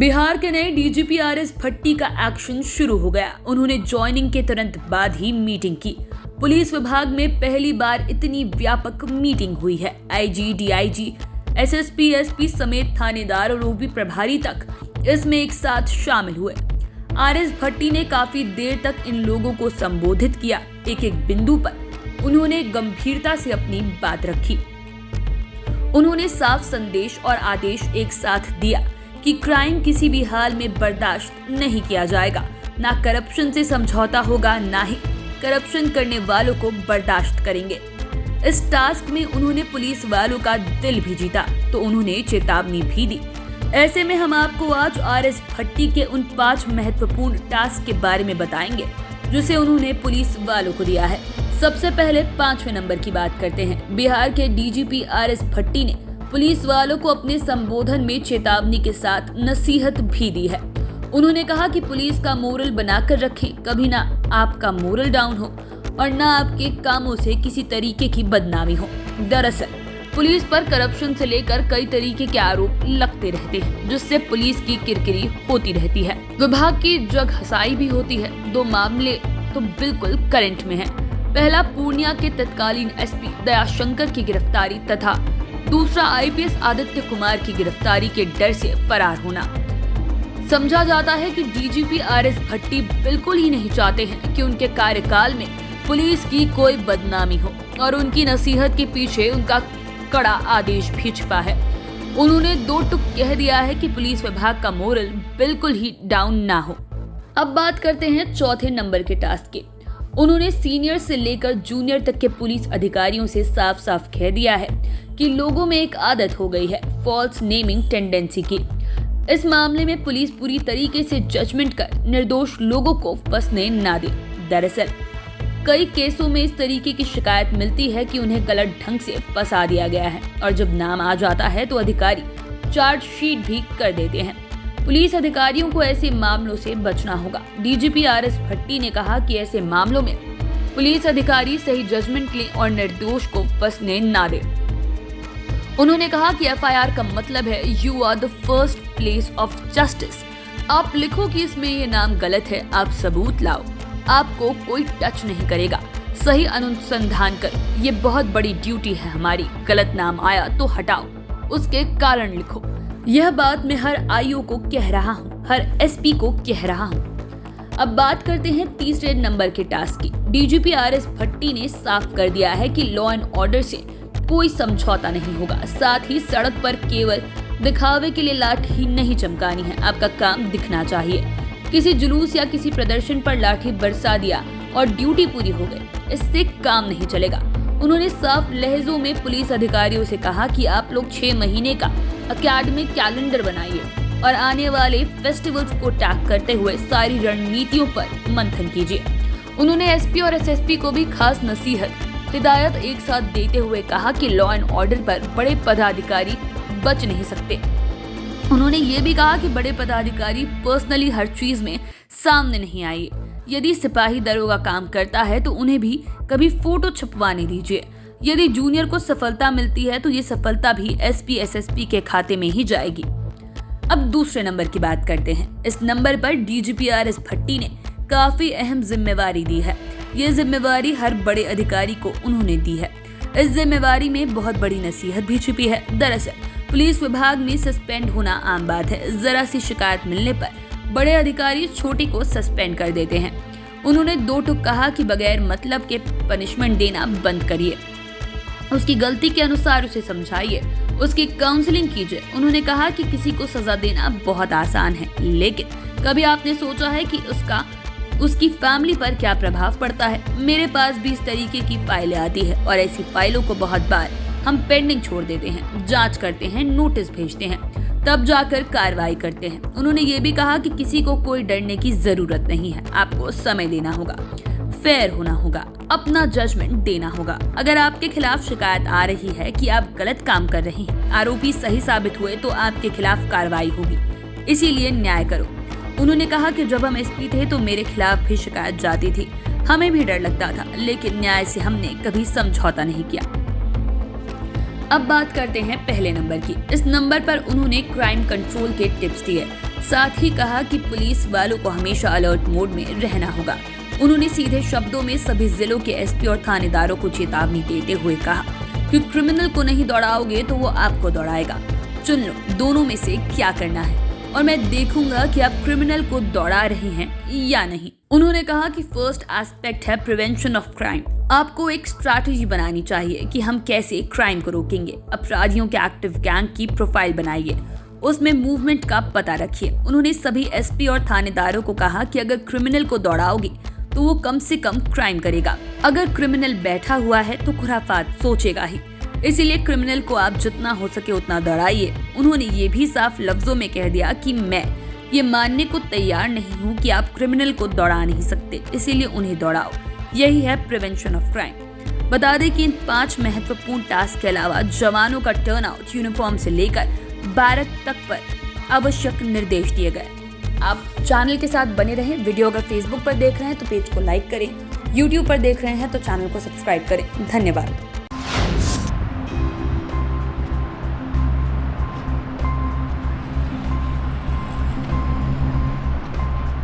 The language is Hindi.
बिहार के नए डीजीपी आरएस भट्टी का एक्शन शुरू हो गया। उन्होंने ज्वाइनिंग के तुरंत बाद ही मीटिंग की। पुलिस विभाग में पहली बार इतनी व्यापक मीटिंग हुई है। आईजी, डीआईजी, एसएसपी, एसपी समेत थानेदार और ओपी प्रभारी तक इसमें एक साथ शामिल हुए। आरएस भट्टी ने काफी देर तक इन लोगों को संबोधित किया। एक एक बिंदु पर उन्होंने गंभीरता से अपनी बात रखी। उन्होंने साफ संदेश और आदेश एक साथ दिया कि क्राइम किसी भी हाल में बर्दाश्त नहीं किया जाएगा। ना करप्शन से समझौता होगा, ना ही करप्शन करने वालों को बर्दाश्त करेंगे। इस टास्क में उन्होंने पुलिस वालों का दिल भी जीता, तो उन्होंने चेतावनी भी दी। ऐसे में हम आपको आज आरएस भट्टी के उन 5 महत्वपूर्ण टास्क के बारे में बताएंगे जिसे उन्होंने पुलिस वालों को दिया है। सबसे पहले 5वें नंबर की बात करते हैं। बिहार के डीजीपी आरएस भट्टी ने पुलिस वालों को अपने संबोधन में चेतावनी के साथ नसीहत भी दी है। उन्होंने कहा कि पुलिस का मोरल बनाकर रखें, कभी ना आपका मोरल डाउन हो और ना आपके कामों से किसी तरीके की बदनामी हो। दरअसल पुलिस पर करप्शन से लेकर कई तरीके के आरोप लगते रहते हैं, जिससे पुलिस की किरकिरी होती रहती है। विभाग की जग हसाई भी होती है। 2 मामले तो बिल्कुल करंट में है। पहला पूर्णिया के तत्कालीन एसपी दयाशंकर की गिरफ्तारी तथा दूसरा आईपीएस आदित्य कुमार की गिरफ्तारी के डर से फरार होना। समझा जाता है कि डीजीपी आरएस भट्टी बिल्कुल ही नहीं चाहते हैं कि उनके कार्यकाल में पुलिस की कोई बदनामी हो और उनकी नसीहत के पीछे उनका कड़ा आदेश भी छिपा है। उन्होंने 2 टूक कह दिया है कि पुलिस विभाग का मोरल बिल्कुल ही डाउन ना हो। अब बात करते हैं 4थे नंबर के टास्क की। उन्होंने सीनियर से लेकर जूनियर तक के पुलिस अधिकारियों से साफ साफ कह दिया है कि लोगों में एक आदत हो गई है फॉल्स नेमिंग टेंडेंसी की। इस मामले में पुलिस पूरी तरीके से जजमेंट कर निर्दोष लोगों को फंसने ना दे। दरअसल कई केसों में इस तरीके की शिकायत मिलती है कि उन्हें गलत ढंग से फंसा दिया गया है और जब नाम आ जाता है तो अधिकारी चार्जशीट भी कर देते हैं। पुलिस अधिकारियों को ऐसे मामलों से बचना होगा। डीजीपी आरएस भट्टी ने कहा कि ऐसे मामलों में पुलिस अधिकारी सही जजमेंट लें और निर्दोष को फंसने ना दे। उन्होंने कहा कि एफआईआर का मतलब है you are the first place of justice. आप लिखो कि इसमें ये नाम गलत है, आप सबूत लाओ, आपको कोई टच नहीं करेगा। सही अनुसंधान कर, ये बहुत बड़ी ड्यूटी है हमारी। गलत नाम आया तो हटाओ, उसके कारण लिखो। यह बात मैं हर आईओ को कह रहा हूँ, हर एसपी को कह रहा हूँ। अब बात करते हैं 3रे नंबर के टास्क की। डीजीपी आरएस भट्टी ने साफ कर दिया है कि लॉ एंड ऑर्डर से कोई समझौता नहीं होगा। साथ ही सड़क पर केवल दिखावे के लिए लाठी नहीं चमकानी है, आपका काम दिखना चाहिए। किसी जुलूस या किसी प्रदर्शन पर लाठी बरसा दिया और ड्यूटी पूरी हो गई, इससे काम नहीं चलेगा। उन्होंने साफ लहजों में पुलिस अधिकारियों से कहा कि आप लोग 6 महीने का एकेडमिक कैलेंडर बनाइए और आने वाले फेस्टिवल्स को टैग करते हुए सारी रणनीतियों पर मंथन कीजिए। उन्होंने एसपी और एसएसपी को भी खास नसीहत, हिदायत एक साथ देते हुए कहा कि लॉ एंड ऑर्डर पर बड़े पदाधिकारी बच नहीं सकते। उन्होंने ये भी कहा कि बड़े पदाधिकारी पर्सनली हर चीज में सामने नहीं आइए। यदि सिपाही दरोगा काम करता है तो उन्हें भी कभी फोटो छपवाने दीजिए। यदि जूनियर को सफलता मिलती है तो ये सफलता भी एसपी एसएसपी के खाते में ही जाएगी। अब दूसरे नंबर की बात करते हैं। इस नंबर पर डीजीपी आरएस भट्टी ने काफी अहम जिम्मेवारी दी है। ये जिम्मेवारी हर बड़े अधिकारी को उन्होंने दी है। इस जिम्मेवारी में बहुत बड़ी नसीहत भी छिपी है। दरअसल पुलिस विभाग में सस्पेंड होना आम बात है। जरा सी शिकायत मिलने पर बड़े अधिकारी छोटे को सस्पेंड कर देते हैं। उन्होंने 2 टूक कहा कि बगैर मतलब के पनिशमेंट देना बंद करिए, उसकी गलती के अनुसार उसे समझाइए, उसकी काउंसलिंग कीजिए। उन्होंने कहा कि किसी को सजा देना बहुत आसान है, लेकिन कभी आपने सोचा है कि उसकी फैमिली पर क्या प्रभाव पड़ता है। मेरे पास भी इस तरीके की फाइलें आती है और ऐसी फाइलों को बहुत बार हम पेंडिंग छोड़ देते हैं, जांच करते हैं, नोटिस भेजते हैं, तब जाकर कार्रवाई करते हैं। उन्होंने ये भी कहा कि किसी को कोई डरने की जरूरत नहीं है, आपको समय देना होगा, फेयर होना होगा, अपना जजमेंट देना होगा। अगर आपके खिलाफ शिकायत आ रही है कि आप गलत काम कर रहे हैं, आरोपी सही साबित हुए तो आपके खिलाफ कार्रवाई होगी, इसीलिए न्याय करो। उन्होंने कहा कि जब हम एसपी थे तो मेरे खिलाफ भी शिकायत जाती थी, हमें भी डर लगता था, लेकिन न्याय से हमने कभी समझौता नहीं किया। अब बात करते हैं पहले नंबर की। इस नंबर पर उन्होंने क्राइम कंट्रोल के टिप्स दिए। साथ ही कहा कि पुलिस वालों को हमेशा अलर्ट मोड में रहना होगा। उन्होंने सीधे शब्दों में सभी जिलों के एसपी और थानेदारों को चेतावनी देते हुए कहा कि क्रिमिनल को नहीं दौड़ाओगे तो वो आपको दौड़ाएगा। चुन लो दोनों में से क्या करना है और मैं देखूंगा कि आप क्रिमिनल को दौड़ा रहे हैं या नहीं। उन्होंने कहा कि फर्स्ट एस्पेक्ट है प्रिवेंशन ऑफ क्राइम। आपको एक स्ट्रैटेजी बनानी चाहिए कि हम कैसे क्राइम को रोकेंगे। अपराधियों के एक्टिव गैंग की प्रोफाइल बनाइए, उसमें मूवमेंट का पता रखिए। उन्होंने सभी एसपी और थानेदारों को कहा कि अगर क्रिमिनल को दौड़ाओगे तो वो कम से कम क्राइम करेगा। अगर क्रिमिनल बैठा हुआ है तो खुराफात सोचेगा ही, इसीलिए क्रिमिनल को आप जितना हो सके उतना दौड़ाइए। उन्होंने ये भी साफ लफ्जों में कह दिया कि मैं ये मानने को तैयार नहीं हूँ कि आप क्रिमिनल को दौड़ा नहीं सकते, इसीलिए उन्हें दौड़ाओ। यही है प्रिवेंशन ऑफ क्राइम। बता दें कि इन 5 महत्वपूर्ण टास्क के अलावा जवानों का टर्नआउट, यूनिफॉर्म से लेकर बैरक तक पर आवश्यक निर्देश दिए गए। आप चैनल के साथ बने रहें। वीडियो अगर फेसबुक पर देख रहे हैं तो पेज को लाइक करें, यूट्यूब पर देख रहे हैं तो चैनल को सब्सक्राइब करें। धन्यवाद।